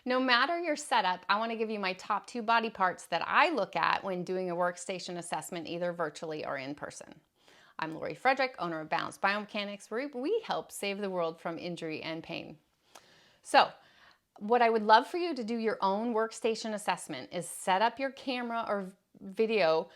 No matter your setup, I want to give you my top 2 body parts that I look at when doing a workstation assessment, either virtually or in person. I'm Lori Frederick, owner of Balanced Biomechanics, where we help save the world from injury and pain. So, what I would love for you to do your own workstation assessment is set up your camera or video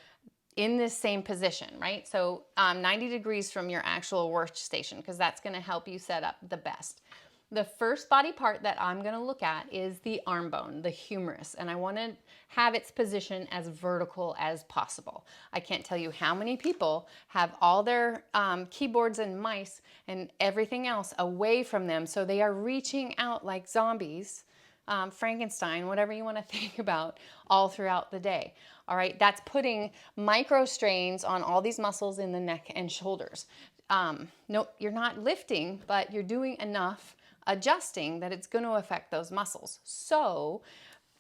in this same position, right? So 90 degrees from your actual workstation, because that's going to help you set up the best. The first body part that I'm going to look at is the arm bone, the humerus, and I want to have its position as vertical as possible. I can't tell you how many people have all their keyboards and mice and everything else away from them, so they are reaching out like zombies, Frankenstein, whatever you want to think about, all throughout the day. All right, that's putting micro strains on all these muscles in the neck and shoulders. No, you're not lifting, but you're doing enough adjusting that it's going to affect those muscles. So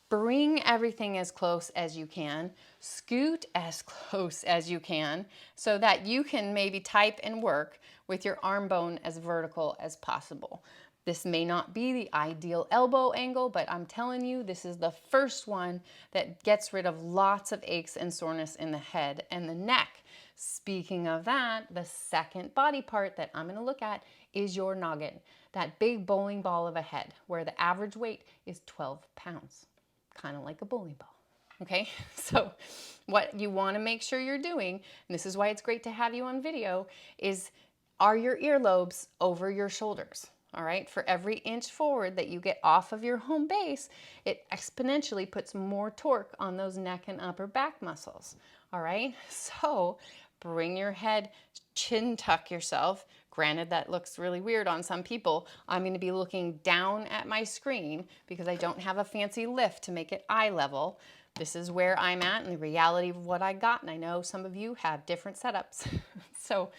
bring everything as close as you can, scoot as close as you can, so that you can maybe type and work with your arm bone as vertical as possible. This may not be the ideal elbow angle, but I'm telling you, this is the first one that gets rid of lots of aches and soreness in the head and the neck. Speaking of that, the second body part that I'm going to look at is your noggin, that big bowling ball of a head where the average weight is 12 pounds, kind of like a bowling ball. Okay, so what you want to make sure you're doing, and this is why it's great to have you on video, is are your earlobes over your shoulders? All right, for every inch forward that you get off of your home base, it exponentially puts more torque on those neck and upper back muscles. All right, so bring your head, chin tuck yourself. Granted, that looks really weird on some people. I'm going to be looking down at my screen because I don't have a fancy lift to make it eye level. This is where I'm at and the reality of what I got, and I know some of you have different setups. So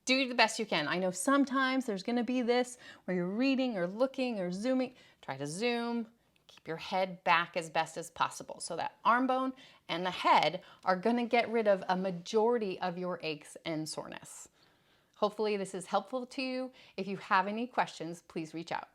do the best you can. I know sometimes there's going to be this where you're reading or looking or zooming. Try to zoom. Keep your head back as best as possible. So that arm bone and the head are going to get rid of a majority of your aches and soreness. Hopefully this is helpful to you. If you have any questions, please reach out.